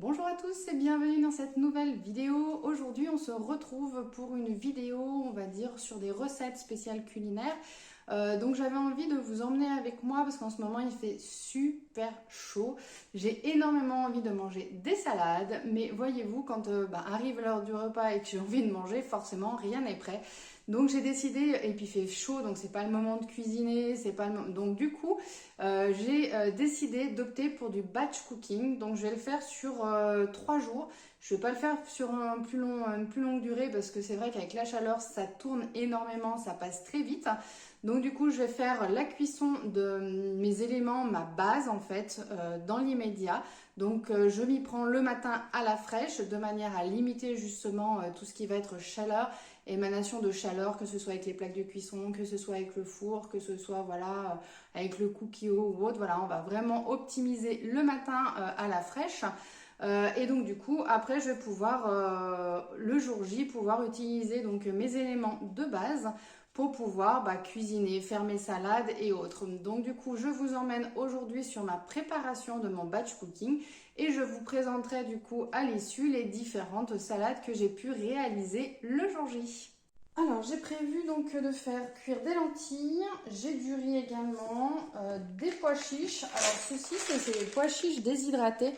Bonjour à tous et bienvenue dans cette nouvelle vidéo. Aujourd'hui, on se retrouve pour une vidéo, on va dire, sur des recettes spéciales culinaires. Donc j'avais envie de vous emmener avec moi parce qu'en ce moment il fait super chaud. J'ai énormément envie de manger des salades, mais voyez-vous, quand arrive l'heure du repas et que j'ai envie de manger, forcément rien n'est prêt. Donc j'ai décidé, et puis il fait chaud, donc c'est pas le moment de cuisiner, c'est pas le moment. Donc du coup, j'ai décidé d'opter pour du batch cooking. Donc je vais le faire sur 3 jours. Je vais pas le faire sur une plus longue durée parce que c'est vrai qu'avec la chaleur, ça tourne énormément, ça passe très vite. Donc du coup, je vais faire la cuisson de mes éléments, ma base en fait, dans l'immédiat. Donc je m'y prends le matin à la fraîche de manière à limiter justement tout ce qui va être chaleur, émanation de chaleur, que ce soit avec les plaques de cuisson, que ce soit avec le four, que ce soit voilà avec le cookie-o ou autre. Voilà, on va vraiment optimiser le matin à la fraîche. Et donc du coup, après, je vais pouvoir, le jour J, pouvoir utiliser donc mes éléments de base pour pouvoir cuisiner, faire mes salades et autres. Donc du coup, je vous emmène aujourd'hui sur ma préparation de mon batch cooking et je vous présenterai du coup à l'issue les différentes salades que j'ai pu réaliser le jour J. Alors j'ai prévu donc de faire cuire des lentilles, j'ai du riz également, des pois chiches. Alors ceci c'est des pois chiches déshydratés.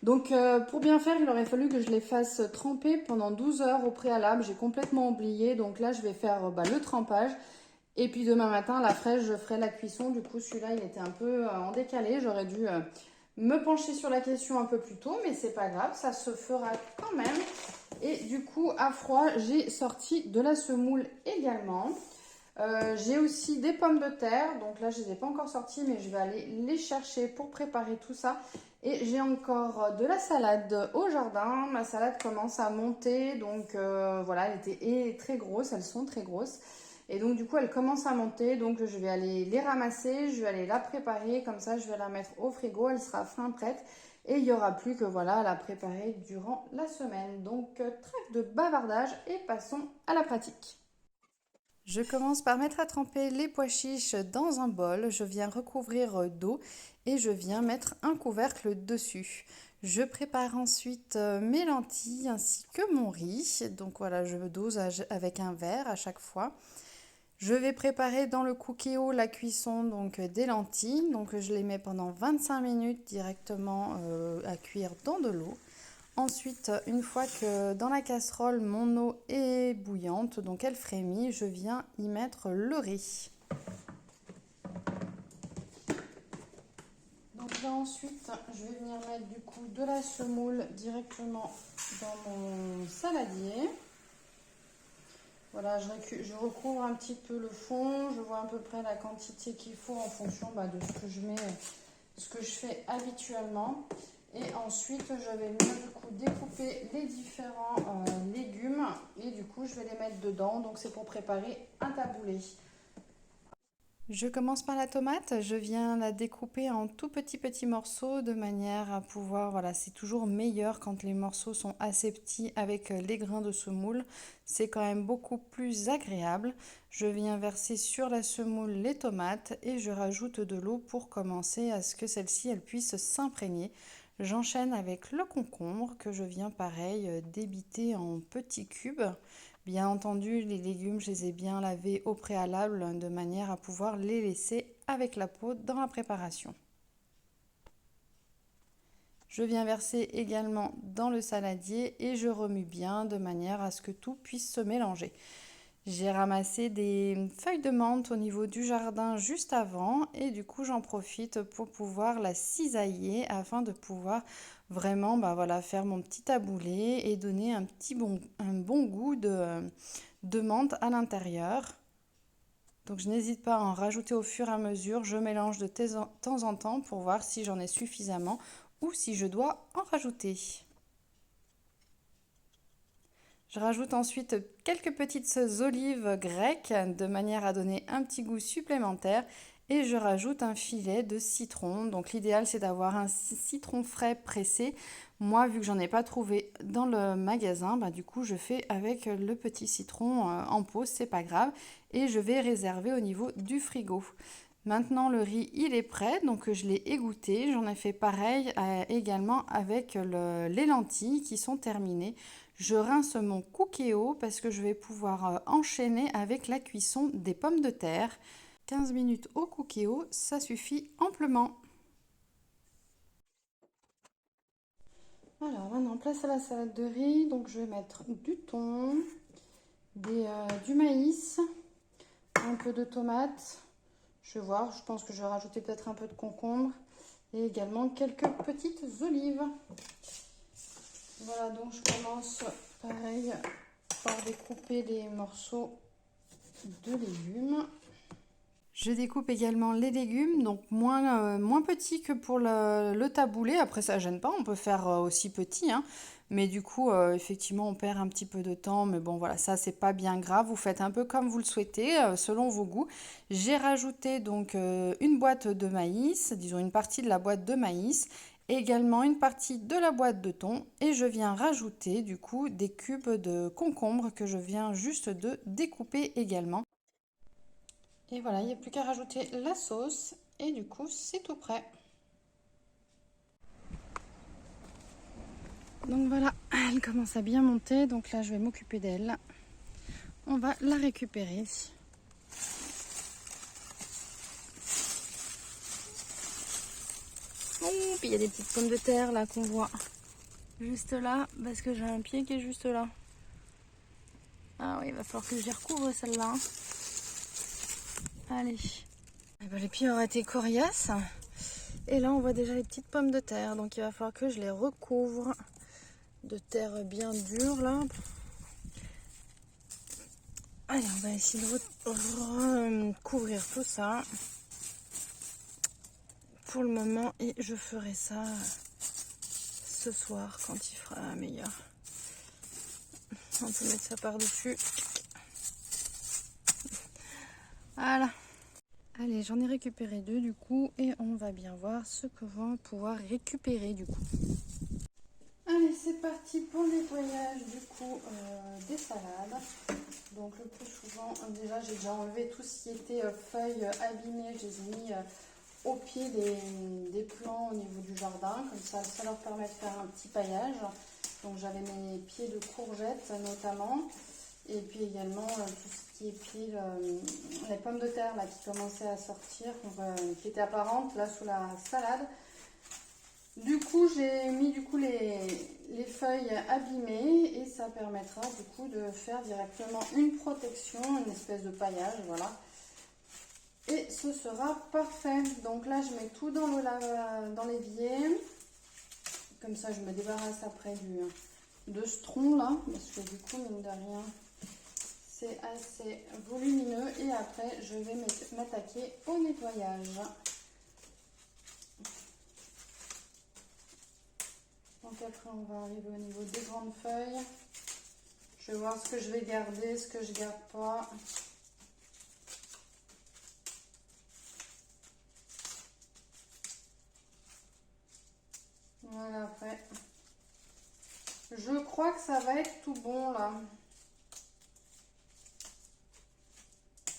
Donc pour bien faire, il aurait fallu que je les fasse tremper pendant 12 heures au préalable. J'ai complètement oublié. Donc là, je vais faire le trempage. Et puis demain matin, à la fraîche, je ferai la cuisson. Du coup, celui-là, il était un peu en décalé. J'aurais dû me pencher sur la question un peu plus tôt, mais c'est pas grave, ça se fera quand même. Et du coup, à froid, j'ai sorti de la semoule également. J'ai aussi des pommes de terre, donc là je ne les ai pas encore sorties, mais je vais aller les chercher pour préparer tout ça. Et j'ai encore de la salade au jardin. Ma salade commence à monter, donc voilà, elle était très grosse, elles sont très grosses. Et donc du coup, elle commence à monter, donc je vais aller les ramasser, je vais aller la préparer, comme ça je vais la mettre au frigo, elle sera fin prête. Et il n'y aura plus que voilà, à la préparer durant la semaine. Donc trêve de bavardage et passons à la pratique. Je commence par mettre à tremper les pois chiches dans un bol. Je viens recouvrir d'eau et je viens mettre un couvercle dessus. Je prépare ensuite mes lentilles ainsi que mon riz. Donc voilà, je dose avec un verre à chaque fois. Je vais préparer dans le cookéo la cuisson donc des lentilles. Donc je les mets pendant 25 minutes directement à cuire dans de l'eau. Ensuite, une fois que dans la casserole, mon eau est bouillante, donc elle frémit, je viens y mettre le riz. Donc là ensuite, je vais venir mettre du coup de la semoule directement dans mon saladier. Voilà, je recouvre un petit peu le fond, je vois à peu près la quantité qu'il faut en fonction de ce que je mets, ce que je fais habituellement. Et ensuite, je vais venir du coup découper les différents légumes et du coup, je vais les mettre dedans. Donc, c'est pour préparer un taboulé. Je commence par la tomate, je viens la découper en tout petits morceaux de manière à pouvoir, voilà, c'est toujours meilleur quand les morceaux sont assez petits avec les grains de semoule, c'est quand même beaucoup plus agréable. Je viens verser sur la semoule les tomates et je rajoute de l'eau pour commencer à ce que celle-ci elle puisse s'imprégner. J'enchaîne avec le concombre que je viens pareil débiter en petits cubes. Bien entendu, les légumes, je les ai bien lavés au préalable de manière à pouvoir les laisser avec la peau dans la préparation. Je viens verser également dans le saladier et je remue bien de manière à ce que tout puisse se mélanger. J'ai ramassé des feuilles de menthe au niveau du jardin juste avant et du coup j'en profite pour pouvoir la cisailler afin de pouvoir vraiment voilà, faire mon petit taboulé et donner un bon goût de menthe à l'intérieur. Donc je n'hésite pas à en rajouter au fur et à mesure, je mélange de temps en temps pour voir si j'en ai suffisamment ou si je dois en rajouter. Je rajoute ensuite quelques petites olives grecques de manière à donner un petit goût supplémentaire et je rajoute un filet de citron. Donc l'idéal c'est d'avoir un citron frais pressé. Moi vu que j'en ai pas trouvé dans le magasin, du coup je fais avec le petit citron en pot, c'est pas grave et je vais réserver au niveau du frigo. Maintenant, le riz, il est prêt, donc je l'ai égoutté. J'en ai fait pareil également avec les lentilles qui sont terminées. Je rince mon cookéo parce que je vais pouvoir enchaîner avec la cuisson des pommes de terre. 15 minutes au cookéo, ça suffit amplement. Alors maintenant, place à la salade de riz. Donc je vais mettre du thon, du maïs, un peu de tomate. Je vais voir, je pense que je vais rajouter peut-être un peu de concombre et également quelques petites olives. Voilà, donc je commence pareil par découper les morceaux de légumes. Je découpe également les légumes, donc moins petits que pour le taboulé. Après, ça ne gêne pas, on peut faire aussi petit, hein. Mais du coup, effectivement, on perd un petit peu de temps. Mais bon, voilà, ça, c'est pas bien grave. Vous faites un peu comme vous le souhaitez, selon vos goûts. J'ai rajouté donc une boîte de maïs, disons une partie de la boîte de maïs, également une partie de la boîte de thon. Et je viens rajouter du coup des cubes de concombre que je viens juste de découper également. Et voilà, il n'y a plus qu'à rajouter la sauce et du coup, c'est tout prêt. Donc voilà, elle commence à bien monter. Donc là, je vais m'occuper d'elle. On va la récupérer. Oh, puis il y a des petites pommes de terre là qu'on voit juste là parce que j'ai un pied qui est juste là. Ah oui, il va falloir que je les recouvre celle-là. Allez. Eh ben, les pieds auraient été coriaces. Et là, on voit déjà les petites pommes de terre. Donc il va falloir que je les recouvre de terre bien dure là. Allez, on va essayer de recouvrir tout ça pour le moment et je ferai ça ce soir quand il fera meilleur. On peut mettre ça par-dessus. Voilà. Allez, j'en ai récupéré deux du coup et on va bien voir ce que l'on va pouvoir récupérer du coup. Allez, c'est parti pour le nettoyage du coup des salades. Donc le plus souvent, déjà j'ai déjà enlevé tout ce qui était feuilles abîmées, je les ai mis au pied des plants au niveau du jardin, comme ça leur permet de faire un petit paillage. Donc j'avais mes pieds de courgettes notamment, et puis également tout ce qui est pieds, les pommes de terre là qui commençaient à sortir, qui étaient apparentes là sous la salade. Du coup, j'ai mis du coup les feuilles abîmées et ça permettra du coup de faire directement une protection, une espèce de paillage, voilà. Et ce sera parfait. Donc là, je mets tout dans l'évier. Comme ça, je me débarrasse après de ce tronc là, parce que du coup, mine de rien, c'est assez volumineux. Et après, je vais m'attaquer au nettoyage. Donc après, on va arriver au niveau des grandes feuilles. Je vais voir ce que je vais garder, ce que je garde pas. Voilà, après. Je crois que ça va être tout bon là.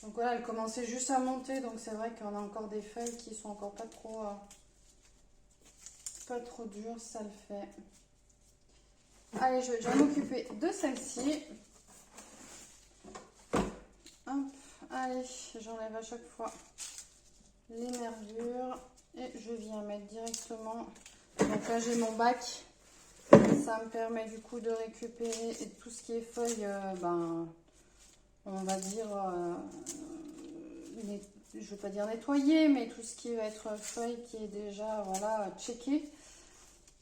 Donc voilà, elle commençait juste à monter, donc c'est vrai qu'on a encore des feuilles qui sont encore pas trop dures, ça le fait. Allez, je vais déjà m'occuper de celle-ci. Allez, j'enlève à chaque fois les nervures et je viens mettre directement. Donc là, j'ai mon bac. Ça me permet du coup de récupérer tout ce qui est feuilles, on va dire, je ne veux pas dire nettoyer, mais tout ce qui va être feuille qui est déjà voilà, checké.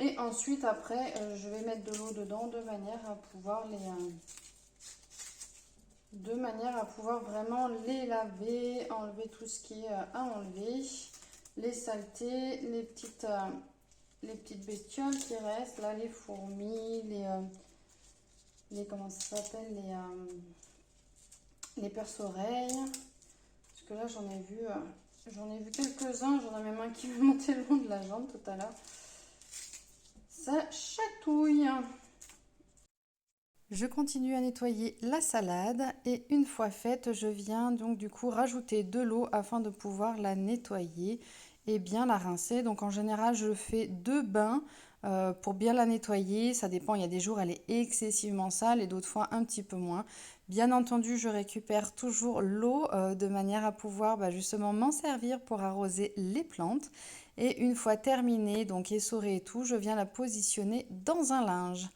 Et ensuite, après, je vais mettre de l'eau dedans de manière à pouvoir vraiment les laver, enlever tout ce qui est à enlever, les saletés, les petites bestioles qui restent, là, les fourmis, comment ça s'appelle, les perce-oreilles. Parce que là, j'en ai vu quelques-uns, j'en ai même un qui me montait le long de la jambe tout à l'heure. Ça chatouille. Je continue à nettoyer la salade et une fois faite, je viens donc du coup rajouter de l'eau afin de pouvoir la nettoyer et bien la rincer. Donc en général, je fais 2 bains pour bien la nettoyer. Ça dépend, il y a des jours elle est excessivement sale et d'autres fois un petit peu moins. Bien entendu, je récupère toujours l'eau de manière à pouvoir justement m'en servir pour arroser les plantes. Et une fois terminée, donc essorée et tout, je viens la positionner dans un linge.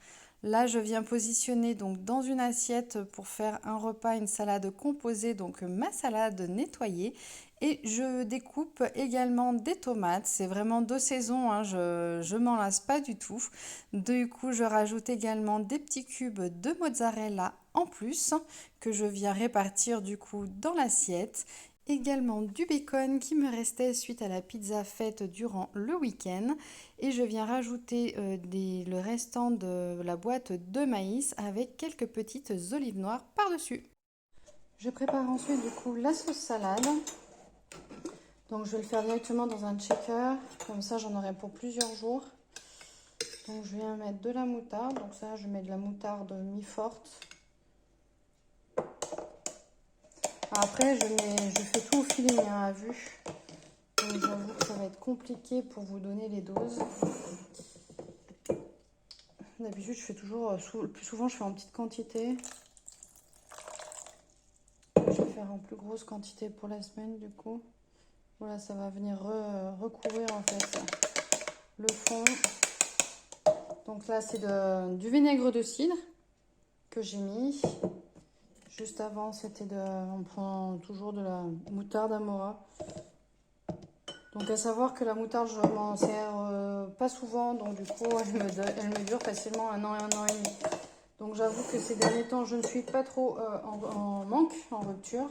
Là, je viens positionner donc dans une assiette pour faire un repas, une salade composée, donc ma salade nettoyée. Et je découpe également des tomates. C'est vraiment de saison, hein, je m'en lasse pas du tout. Du coup, je rajoute également des petits cubes de mozzarella en plus que je viens répartir du coup dans l'assiette. Également du bacon qui me restait suite à la pizza faite durant le week-end. Et je viens rajouter le restant de la boîte de maïs avec quelques petites olives noires par-dessus. Je prépare ensuite du coup la sauce salade. Donc je vais le faire directement dans un shaker, comme ça j'en aurai pour plusieurs jours. Donc je viens mettre de la moutarde, donc ça je mets de la moutarde mi-forte. Après je fais tout au feeling à vue. Donc j'avoue que ça va être compliqué pour vous donner les doses. D'habitude je fais toujours, le plus souvent je fais en petite quantité. Je vais faire en plus grosse quantité pour la semaine du coup. Voilà, ça va venir recouvrir en fait le fond. Donc là c'est du vinaigre de cidre que j'ai mis. Juste avant on prend toujours de la moutarde Amora. Donc à savoir que la moutarde je m'en sers pas souvent, donc du coup elle me dure facilement 1 an et 1 an et demi. Donc j'avoue que ces derniers temps je ne suis pas trop en manque, en rupture.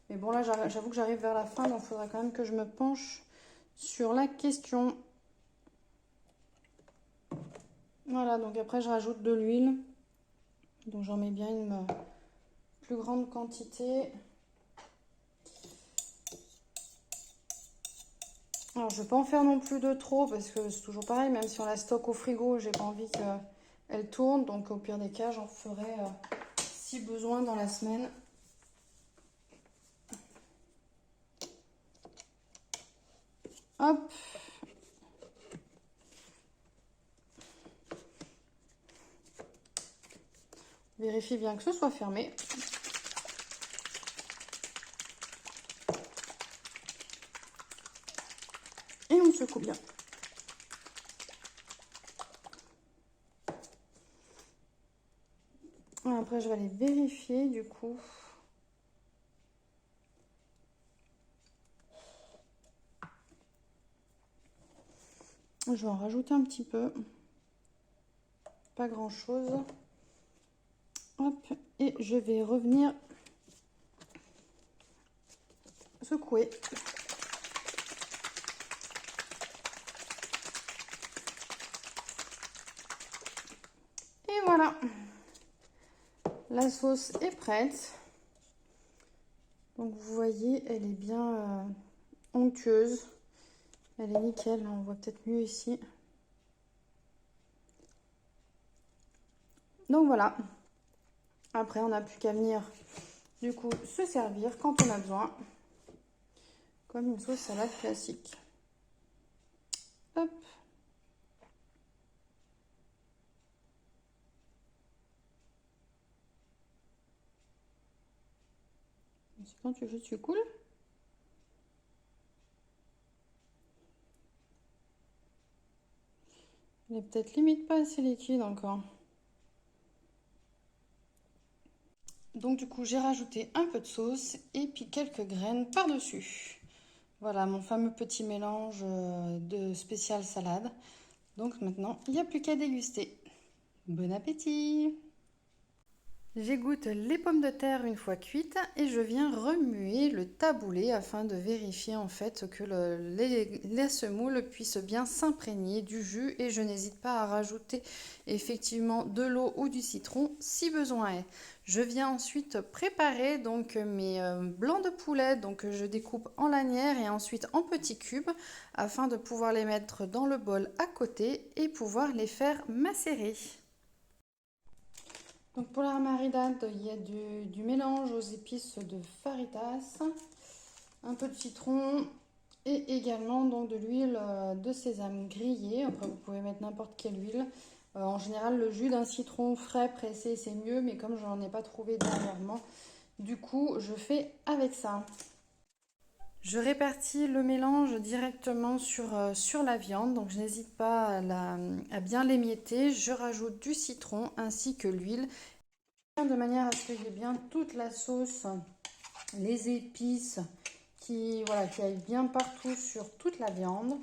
Mais bon là j'avoue que j'arrive vers la fin, donc il faudra quand même que je me penche sur la question. Voilà, donc après je rajoute de l'huile. Donc j'en mets bien une plus grande quantité. Alors je ne vais pas en faire non plus de trop parce que c'est toujours pareil, même si on la stocke au frigo, j'ai pas envie qu'elle tourne. Donc au pire des cas, j'en ferai si besoin dans la semaine. Hop. Vérifie bien que ce soit fermé. Et on secoue bien. Après, je vais aller vérifier du coup. Je vais en rajouter un petit peu. Pas grand chose. Hop. Et je vais revenir secouer. Et voilà. La sauce est prête. Donc vous voyez, elle est bien onctueuse. Elle est nickel, on voit peut-être mieux ici. Donc voilà. Après, on n'a plus qu'à venir du coup se servir quand on a besoin. Comme une sauce salade classique. Hop. C'est quand tu veux, tu coules. Elle est peut-être limite pas assez liquide encore. Donc du coup, j'ai rajouté un peu de sauce et puis quelques graines par-dessus. Voilà mon fameux petit mélange de spécial salade. Donc maintenant, il n'y a plus qu'à déguster. Bon appétit! J'égoutte les pommes de terre une fois cuites et je viens remuer le taboulé afin de vérifier en fait que la semoule puisse bien s'imprégner du jus et je n'hésite pas à rajouter effectivement de l'eau ou du citron si besoin est. Je viens ensuite préparer donc mes blancs de poulet, donc je découpe en lanières et ensuite en petits cubes afin de pouvoir les mettre dans le bol à côté et pouvoir les faire macérer. Donc pour la marinade, il y a du mélange aux épices de faritas, un peu de citron et également donc de l'huile de sésame grillée. Après vous pouvez mettre n'importe quelle huile. En général le jus d'un citron frais pressé c'est mieux, mais comme j'en ai pas trouvé dernièrement, du coup je fais avec ça. Je répartis le mélange directement sur la viande, donc je n'hésite pas à bien l'émietter. Je rajoute du citron ainsi que l'huile, de manière à ce qu'il y ait bien toute la sauce, les épices qui aillent bien partout sur toute la viande.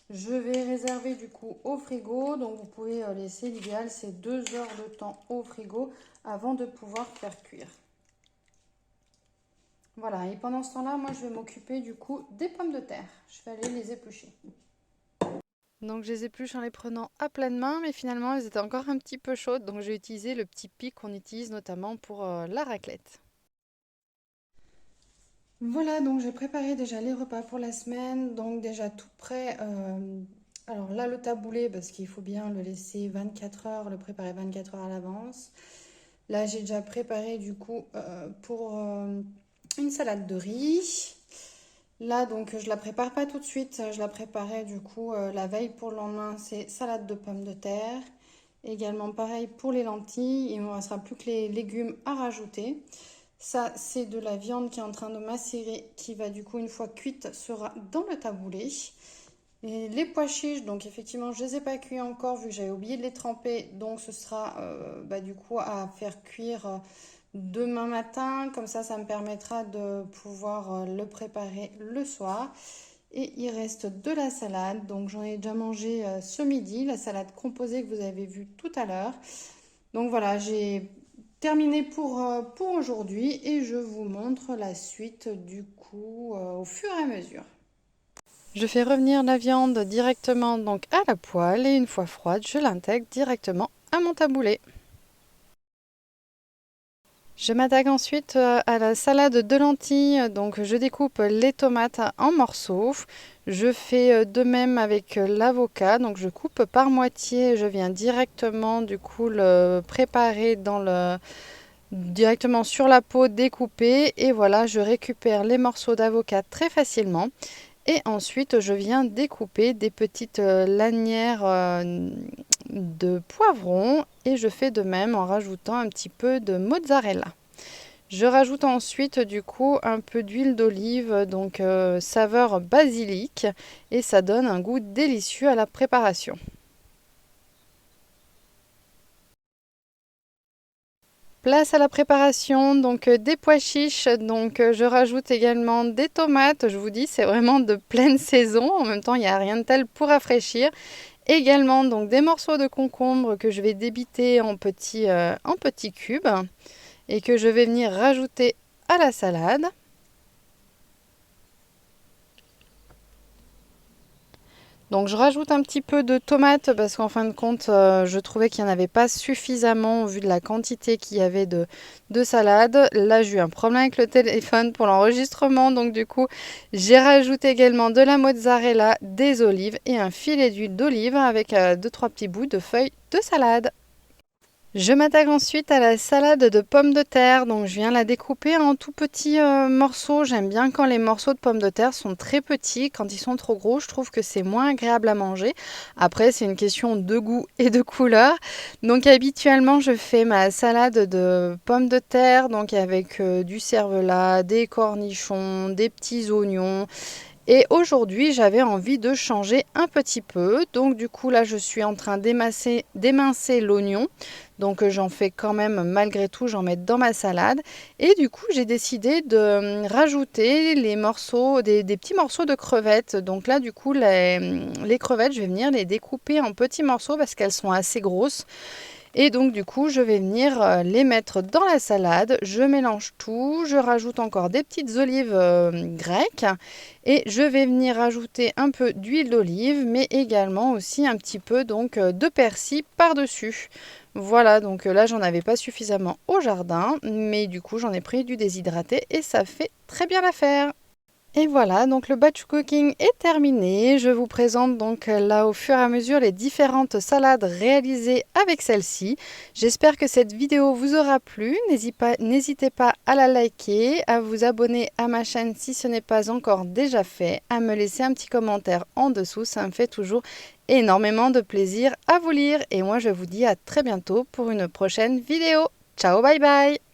Je vais réserver du coup au frigo, donc vous pouvez laisser, l'idéal c'est 2 heures de temps au frigo avant de pouvoir faire cuire. Voilà, et pendant ce temps-là, moi je vais m'occuper du coup des pommes de terre. Je vais aller les éplucher. Donc je les épluche en les prenant à pleine main, mais finalement elles étaient encore un petit peu chaudes, donc j'ai utilisé le petit pic qu'on utilise notamment pour la raclette. Voilà, donc j'ai préparé déjà les repas pour la semaine, donc déjà tout prêt. Alors là, le taboulé, parce qu'il faut bien le laisser 24 heures, le préparer 24 heures à l'avance. Là, j'ai déjà préparé du coup pour une salade de riz. Là, donc, je la prépare pas tout de suite. Je la préparais du coup la veille pour le lendemain. C'est salade de pommes de terre. Également pareil pour les lentilles. Il ne me restera plus que les légumes à rajouter. Ça, c'est de la viande qui est en train de macérer, qui va du coup, une fois cuite, sera dans le taboulé. Et les pois chiches, donc effectivement, je ne les ai pas cuits encore vu que j'avais oublié de les tremper. Donc, ce sera du coup à faire cuire demain matin. Comme ça me permettra de pouvoir le préparer le soir. Et il reste de la salade. Donc, j'en ai déjà mangé ce midi, la salade composée que vous avez vue tout à l'heure. Donc, voilà, j'ai terminé pour aujourd'hui et je vous montre la suite du coup au fur et à mesure. Je fais revenir la viande directement donc à la poêle et une fois froide, je l'intègre directement à mon taboulé. Je m'attaque ensuite à la salade de lentilles, donc je découpe les tomates en morceaux. Je fais de même avec l'avocat, donc je coupe par moitié, je viens directement du coup le préparer directement sur la peau découpée et voilà, je récupère les morceaux d'avocat très facilement. Et ensuite, je viens découper des petites lanières de poivron et je fais de même en rajoutant un petit peu de mozzarella. Je rajoute ensuite du coup un peu d'huile d'olive, donc saveur basilic, et ça donne un goût délicieux à la préparation. Place à la préparation, donc des pois chiches, donc je rajoute également des tomates, je vous dis c'est vraiment de pleine saison, en même temps il n'y a rien de tel pour rafraîchir. Également donc des morceaux de concombre que je vais débiter en petits cubes et que je vais venir rajouter à la salade. Donc je rajoute un petit peu de tomates parce qu'en fin de compte, je trouvais qu'il n'y en avait pas suffisamment vu de la quantité qu'il y avait de salade. Là, j'ai eu un problème avec le téléphone pour l'enregistrement. Donc du coup, j'ai rajouté également de la mozzarella, des olives et un filet d'huile d'olive avec 2-3 petits bouts de feuilles de salade. Je m'attaque ensuite à la salade de pommes de terre, donc je viens la découper en tout petits morceaux. J'aime bien quand les morceaux de pommes de terre sont très petits, quand ils sont trop gros, je trouve que c'est moins agréable à manger. Après, c'est une question de goût et de couleur. Donc habituellement, je fais ma salade de pommes de terre, donc avec du cervelas, des cornichons, des petits oignons. Et aujourd'hui, j'avais envie de changer un petit peu. Donc du coup, là, je suis en train d'émincer l'oignon. Donc j'en fais quand même, malgré tout, j'en mets dans ma salade. Et du coup, j'ai décidé de rajouter les morceaux, des petits morceaux de crevettes. Donc là, du coup, les crevettes, je vais venir les découper en petits morceaux parce qu'elles sont assez grosses. Et donc du coup, je vais venir les mettre dans la salade. Je mélange tout. Je rajoute encore des petites olives grecques. Et je vais venir rajouter un peu d'huile d'olive, mais également aussi un petit peu donc, de persil par-dessus. Voilà, donc là, j'en avais pas suffisamment au jardin. Mais du coup, j'en ai pris du déshydraté et ça fait très bien l'affaire. Et voilà, donc le batch cooking est terminé. Je vous présente donc là au fur et à mesure les différentes salades réalisées avec celle-ci. J'espère que cette vidéo vous aura plu. N'hésitez pas à la liker, à vous abonner à ma chaîne si ce n'est pas encore déjà fait, à me laisser un petit commentaire en dessous. Ça me fait toujours énormément de plaisir à vous lire. Et moi je vous dis à très bientôt pour une prochaine vidéo. Ciao, bye bye!